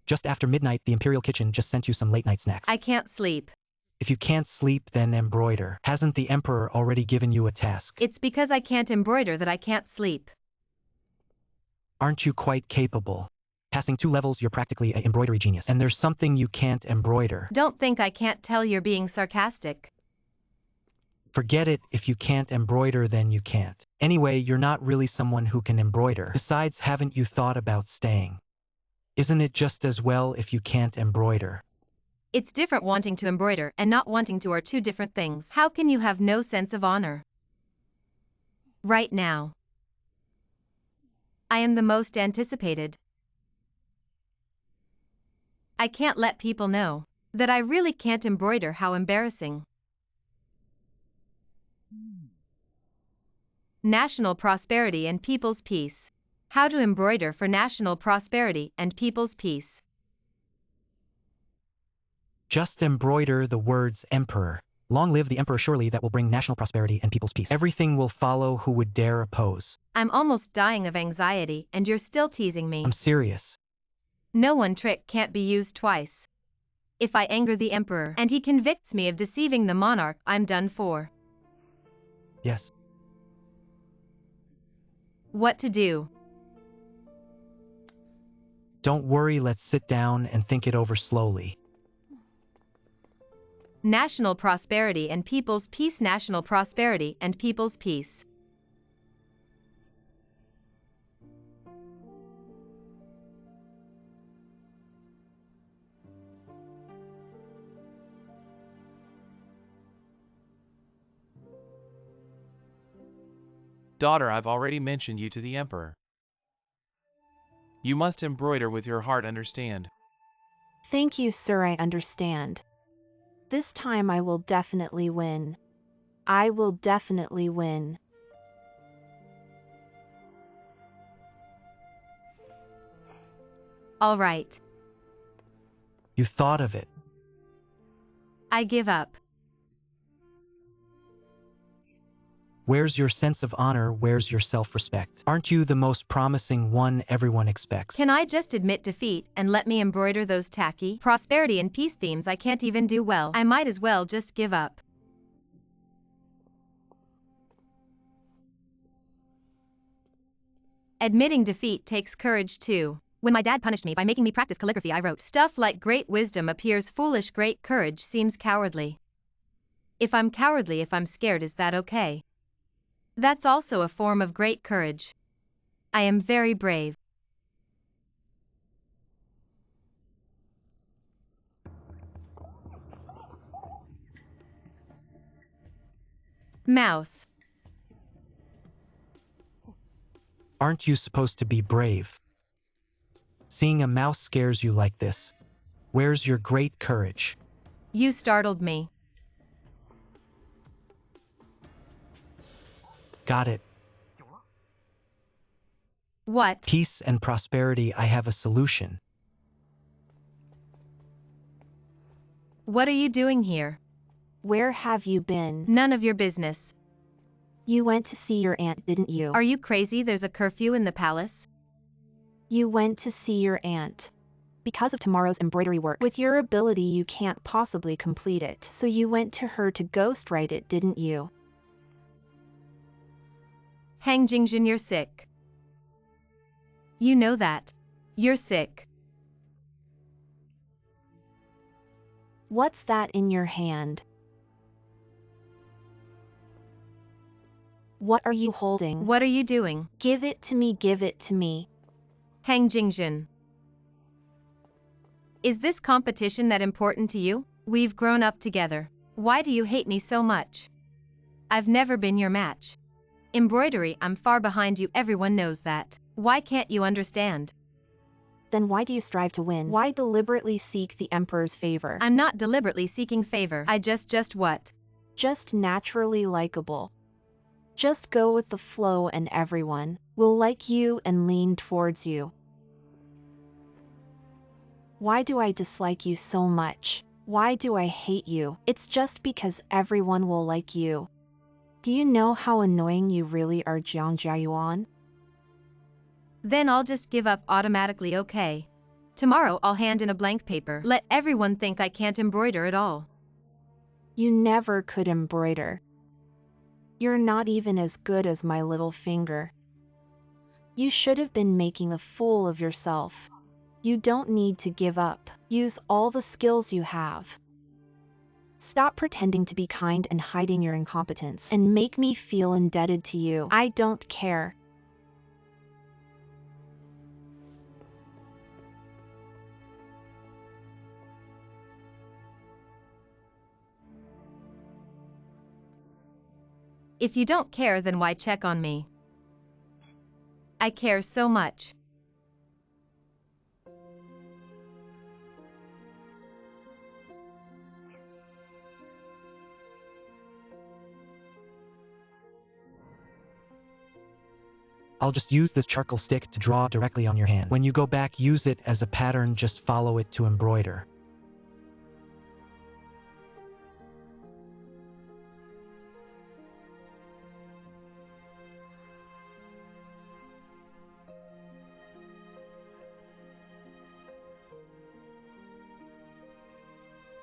Just after midnight, the Imperial kitchen just sent you some late night snacks. I can't sleep. If you can't sleep, then embroider. Hasn't the Emperor already given you a task? It's because I can't embroider that I can't sleep. Aren't you quite capable? Passing 2 levels, you're practically an embroidery genius. And there's something you can't embroider. Don't think I can't tell you're being sarcastic. Forget it, if you can't embroider then you can't. Anyway, you're not really someone who can embroider. Besides, haven't you thought about staying? Isn't it just as well if you can't embroider? It's different. Wanting to embroider and not wanting to are two different things. How can you have no sense of honor? Right now, I am the most anticipated. I can't let people know that I really can't embroider. How embarrassing. National prosperity and people's peace. How to embroider for national prosperity and people's peace. Just embroider the words Emperor. Long live the Emperor, surely that will bring national prosperity and people's peace. Everything will follow who would dare oppose. I'm almost dying of anxiety and you're still teasing me. I'm serious. No one trick can't be used twice. If I anger the Emperor and he convicts me of deceiving the monarch, I'm done for. Yes. What to do? Don't worry, let's sit down and think it over slowly. National prosperity and people's peace. National prosperity and people's peace. Daughter, I've already mentioned you to the Emperor. You must embroider with your heart, understand? Thank you, sir, I understand. This time I will definitely win. I will definitely win. All right. You thought of it. I give up. Where's your sense of honor? Where's your self-respect? Aren't you the most promising one everyone expects? Can I just admit defeat and let me embroider those tacky prosperity and peace themes I can't even do well? I might as well just give up. Admitting defeat takes courage too. When my dad punished me by making me practice calligraphy, I wrote stuff like great wisdom appears foolish, great courage seems cowardly. If I'm cowardly, if I'm scared, is that okay? That's also a form of great courage. I am very brave. Mouse. Aren't you supposed to be brave? Seeing a mouse scares you like this. Where's your great courage? You startled me. Got it. What? Peace and prosperity, I have a solution. What are you doing here? Where have you been? None of your business. You went to see your aunt, didn't you? Are you crazy? There's a curfew in the palace. You went to see your aunt. Because of tomorrow's embroidery work. With your ability, you can't possibly complete it. So you went to her to ghostwrite it, didn't you? Hang Jingjin, you're sick. You know that. You're sick. What's that in your hand? What are you holding? What are you doing? Give it to me, give it to me. Hang Jingjin. Is this competition that important to you? We've grown up together. Why do you hate me so much? I've never been your match. Embroidery, I'm far behind you, everyone knows that. Why can't you understand? Then why do you strive to win? Why deliberately seek the emperor's favor? I'm not deliberately seeking favor. I just what? Just naturally likable. Just go with the flow and everyone will like you and lean towards you. Why do I dislike you so much? Why do I hate you? It's just because everyone will like you. Do you know how annoying you really are, Jiang? Then I'll just give up automatically, okay? Tomorrow I'll hand in a blank paper. Let everyone think I can't embroider at all. You never could embroider. You're not even as good as my little finger. You should have been making a fool of yourself. You don't need to give up. Use all the skills you have. Stop pretending to be kind and hiding your incompetence and make me feel indebted to you. I don't care. If you don't care, then why check on me? I care so much. I'll just use this charcoal stick to draw directly on your hand. When you go back, use it as a pattern, just follow it to embroider.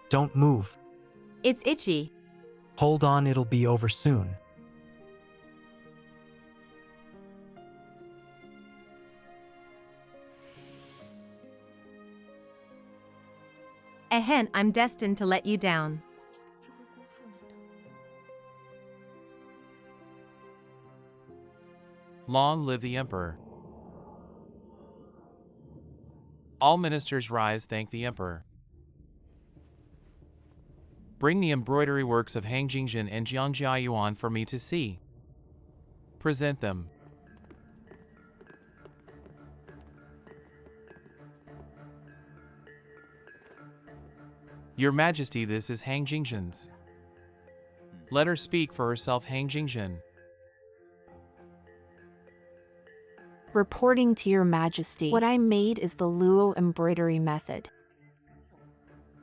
Don't move. It's itchy. Hold on, it'll be over soon. I'm destined to let you down. Long live the emperor. All ministers rise, thank the emperor. Bring the embroidery works of Han Jingzhen and Jiang Jiayuan for me to see. Present them. Your Majesty, this is Han Jingzhen's. Let her speak for herself, Han Jingzhen. Reporting to your Majesty, what I made is the Luo embroidery method.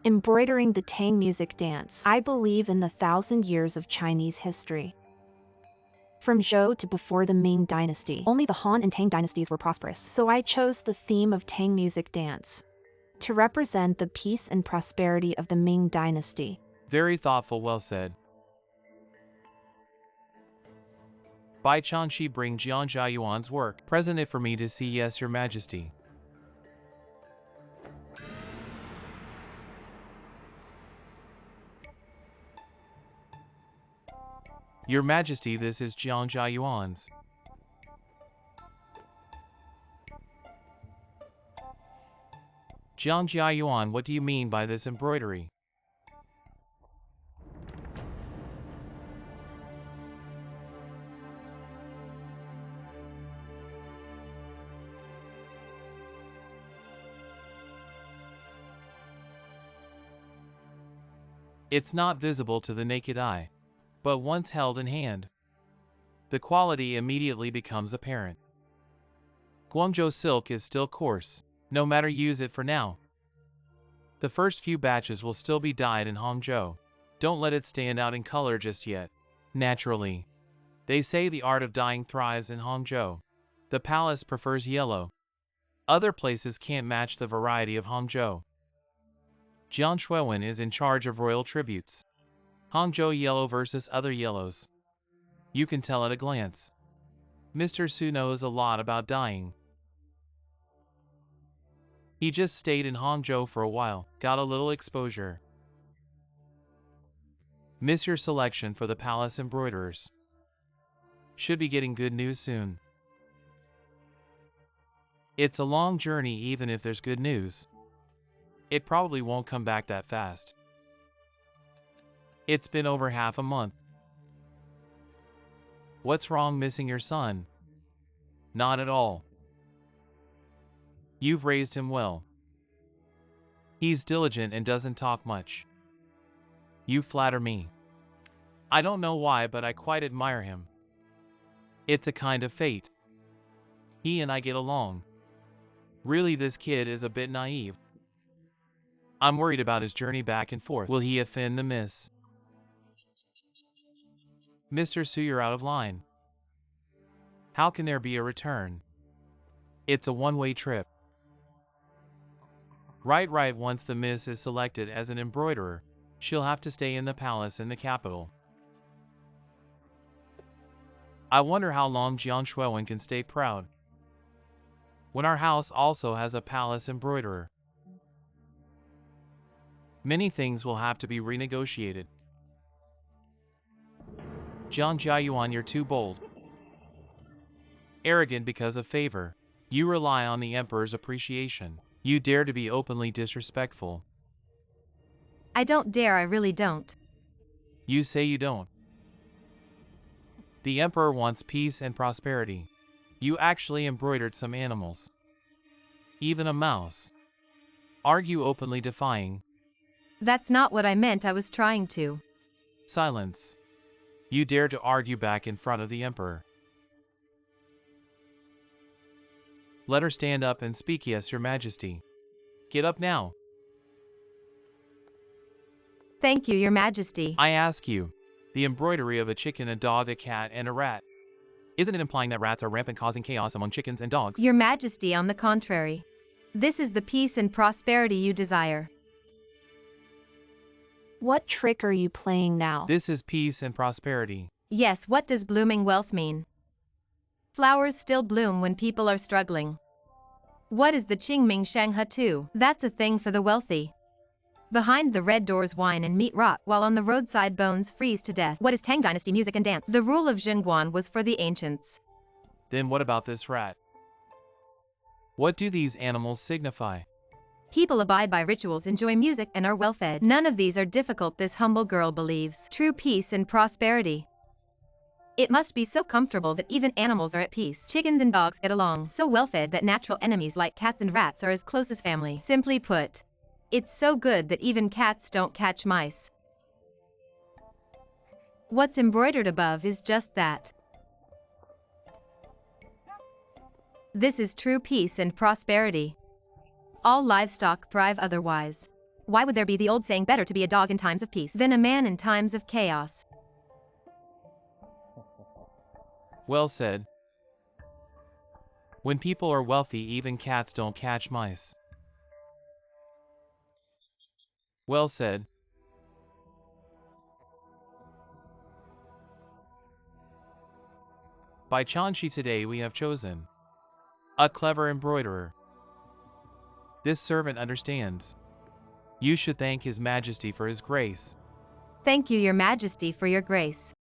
Embroidering the Tang music dance. I believe in the 1,000 years of Chinese history. From Zhou to before the Ming dynasty, only the Han and Tang dynasties were prosperous, so I chose the theme of Tang music dance to represent the peace and prosperity of the Ming dynasty. Very thoughtful, well said. By Changshi, bring Jiang Jiayuan's work. Present it for me to see, yes, your Majesty. Your Majesty, this is Jiang Jiayuan's. Jiang Jiayuan, what do you mean by this embroidery? It's not visible to the naked eye, but once held in hand, the quality immediately becomes apparent. Guangzhou silk is still coarse, no matter, use it for now. The first few batches will still be dyed in Hangzhou. Don't let it stand out in color just yet. Naturally, they say the art of dyeing thrives in Hangzhou. The palace prefers yellow. Other places can't match the variety of Hangzhou. Jiang Shuiwen is in charge of royal tributes. Hangzhou yellow versus other yellows. You can tell at a glance. Mr. Su knows a lot about dyeing. He just stayed in Hangzhou for a while, got a little exposure. Miss your selection for the palace embroiderers. Should be getting good news soon. It's a long journey, even if there's good news. It probably won't come back that fast. It's been over half a month. What's wrong, missing your son? Not at all. You've raised him well. He's diligent and doesn't talk much. You flatter me. I don't know why, but I quite admire him. It's a kind of fate. He and I get along. Really, this kid is a bit naive. I'm worried about his journey back and forth. Will he offend the miss? Mr. Su, you're out of line. How can there be a return? It's a one-way trip. Right, once the miss is selected as an embroiderer, she'll have to stay in the palace in the capital. I wonder how long Jiang Shuwen can stay proud, when our house also has a palace embroiderer. Many things will have to be renegotiated. Jiang Jiayuan, you're too bold. Arrogant because of favor. You rely on the emperor's appreciation. You dare to be openly disrespectful. I don't dare, I really don't. You say you don't. The emperor wants peace and prosperity. You actually embroidered some animals. Even a mouse. Argue openly defying. That's not what I meant, I was trying to. Silence. You dare to argue back in front of the emperor. Let her stand up and speak. Yes, your majesty. Get up now. Thank you, your majesty. I ask you, the embroidery of a chicken, a dog, a cat, and a rat. Isn't it implying that rats are rampant, causing chaos among chickens and dogs? Your majesty, on the contrary. This is the peace and prosperity you desire. What trick are you playing now? This is peace and prosperity. Yes, what does blooming wealth mean? Flowers still bloom when people are struggling. What is the Qingming Shanghe Tu? That's a thing for the wealthy. Behind the red doors wine and meat rot, while on the roadside bones freeze to death. What is Tang Dynasty music and dance? The rule of Jingguan was for the ancients. Then what about this rat? What do these animals signify? People abide by rituals, enjoy music, and are well fed. None of these are difficult, this humble girl believes. True peace and prosperity. It must be so comfortable that even animals are at peace. Chickens and dogs get along, so well fed that natural enemies like cats and rats are as close as family. Simply put, it's so good that even cats don't catch mice. What's embroidered above is just that. This is true peace and prosperity. All livestock thrive otherwise. Why would there be the old saying, better to be a dog in times of peace than a man in times of chaos? Well said. When people are wealthy, even cats don't catch mice. Well said. By Chanshi today we have chosen a clever embroiderer. This servant understands. You should thank His Majesty for his grace. Thank you, your majesty, for your grace.